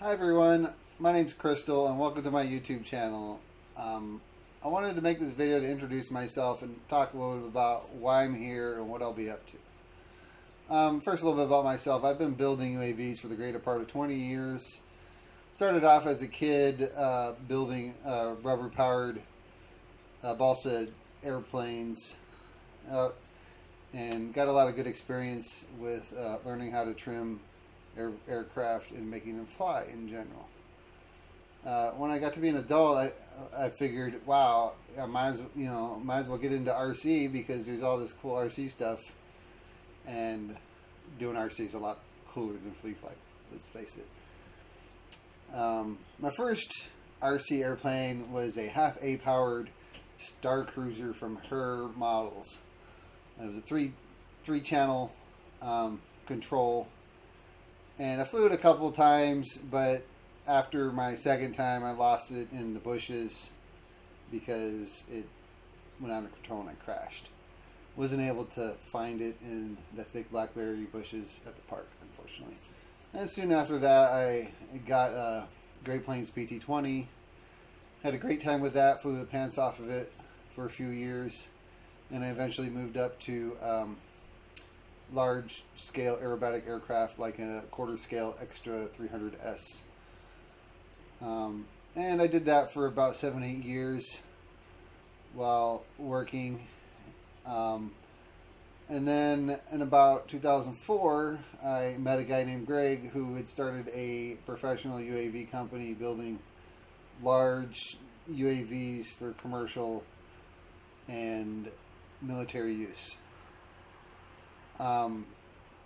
Hi everyone, my name's Crystal and welcome to my YouTube channel. I wanted to make this video to introduce myself and talk a little bit about why I'm here and what I'll be up to. First, a little bit about myself. I've been building UAVs for the greater part of 20 years. Started off as a kid building rubber-powered balsa airplanes and got a lot of good experience with learning how to trim aircraft and making them fly in general. When I got to be an adult, I figured, wow, I might as well get into RC because there's all this cool RC stuff, and doing RC is a lot cooler than flea flight. Let's face it. My first RC airplane was a half A powered Star Cruiser from Her Models. It was a three channel control. And I flew it a couple of times, but after my second time, I lost it in the bushes because it went out of control and I crashed. Wasn't able to find it in the thick blackberry bushes at the park, unfortunately. And soon after that, I got a Great Plains PT-20. Had a great time with that, flew the pants off of it for a few years. And I eventually moved up to large scale aerobatic aircraft like a quarter scale Extra 300S. And I did that for about 7-8 years while working. And then in about 2004, I met a guy named Greg who had started a professional UAV company building large UAVs for commercial and military use.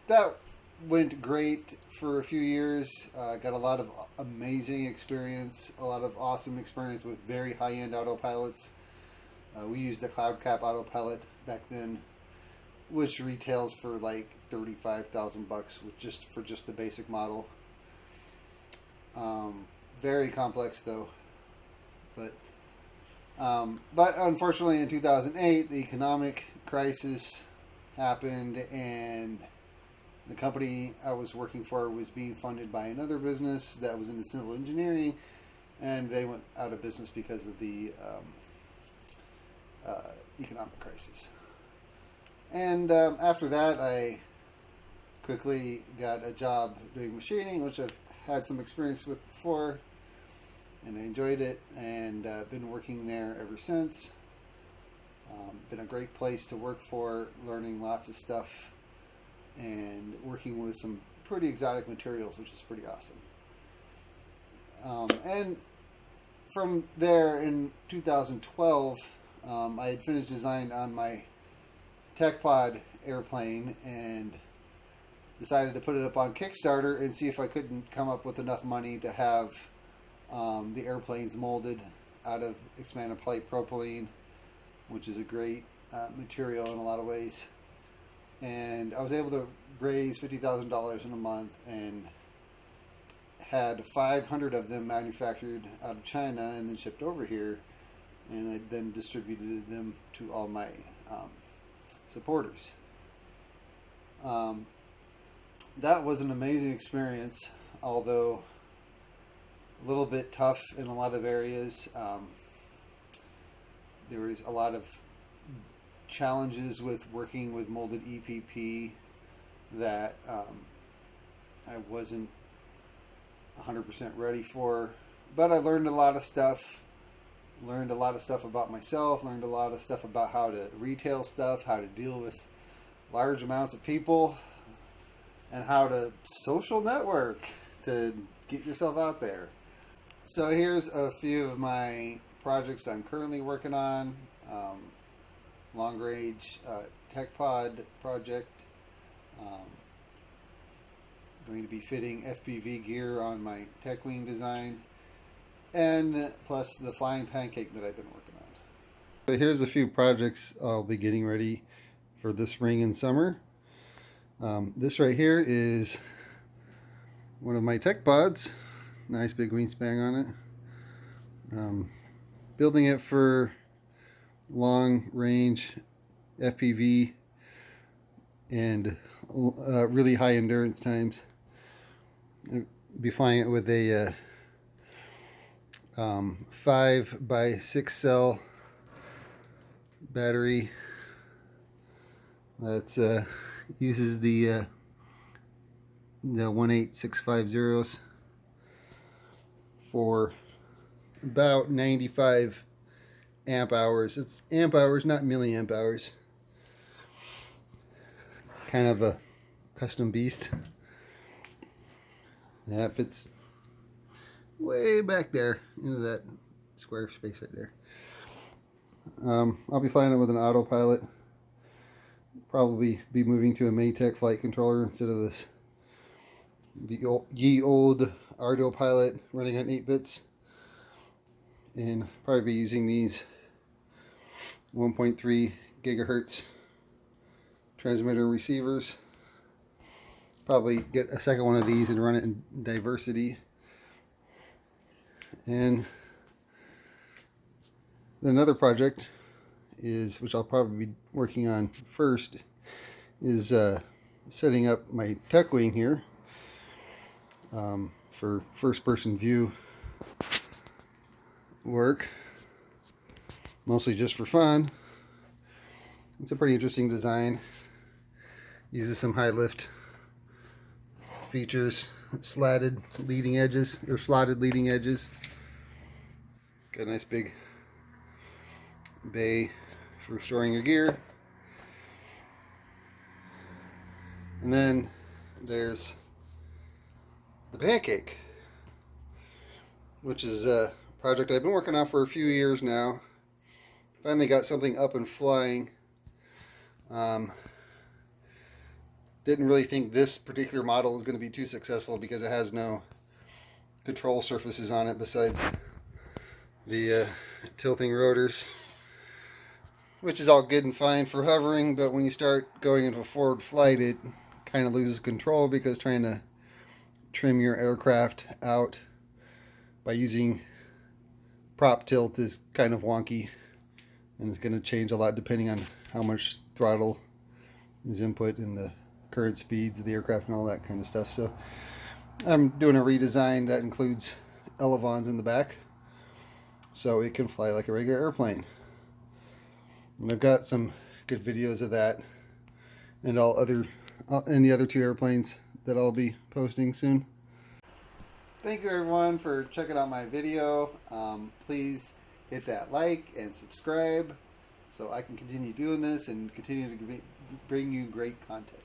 That went great for a few years. Got a lot of amazing experience, a lot of awesome experience with very high-end autopilots. We used the CloudCap autopilot back then, which retails for like $35,000 for just the basic model. Very complex though, but unfortunately in 2008 the economic crisis happened, and the company I was working for was being funded by another business that was into civil engineering, and they went out of business because of the economic crisis. And after that, I quickly got a job doing machining, which I've had some experience with before, and I enjoyed it, and been working there ever since. Been a great place to work for, learning lots of stuff and working with some pretty exotic materials, which is pretty awesome. And from there in 2012, I had finished design on my TechPod airplane and decided to put it up on Kickstarter and see if I couldn't come up with enough money to have the airplanes molded out of expanded polypropylene, which is a great material in a lot of ways. And I was able to raise $50,000 in a month and had 500 of them manufactured out of China and then shipped over here, and I then distributed them to all my supporters. That was an amazing experience, although a little bit tough in a lot of areas. There was a lot of challenges with working with molded EPP that I wasn't 100% ready for, but I learned a lot of stuff. Learned a lot of stuff about myself, learned a lot of stuff about how to retail stuff, how to deal with large amounts of people, and how to social network to get yourself out there. So here's a few of my projects I'm currently working on. Long range TechPod project. Going to be fitting FPV gear on my TechWing design, and plus the flying pancake that I've been working on. So here's a few projects I'll be getting ready for this spring and summer. This right here is one of my TechPods. Nice big wingspan on it. Building it for long range FPV and really high endurance times. Be flying it with a 5x6 cell battery that's uses the 18650s for about 95 amp hours. It's amp hours, not milliamp hours. Kind of a custom beast. Yeah, it fits way back there into that square space right there. I'll be flying it with an autopilot. Probably be moving to a Maytech flight controller instead of the ye old Arduino Pilot running on 8 bits. And probably be using these 1.3 gigahertz transmitter receivers. Probably get a second one of these and run it in Diversity. And another project is, which I'll probably be working on first, is setting up my TechWing here for first-person view work, mostly just for fun. It's a pretty interesting design. Uses some high lift features, slatted leading edges or slotted leading edges. It's got a nice big bay for storing your gear. And then there's the Pancake, which is a project I've been working on for a few years now. Finally got something up and flying. Didn't really think this particular model was going to be too successful because it has no control surfaces on it besides the tilting rotors, which is all good and fine for hovering, but when you start going into a forward flight, it kind of loses control because trying to trim your aircraft out by using prop tilt is kind of wonky, and it's going to change a lot depending on how much throttle is input and the current speeds of the aircraft and all that kind of stuff. So I'm doing a redesign that includes elevons in the back so it can fly like a regular airplane. And I've got some good videos of that and the other two airplanes that I'll be posting soon. Thank you everyone for checking out my video. Please hit that like and subscribe so I can continue doing this and continue to bring you great content.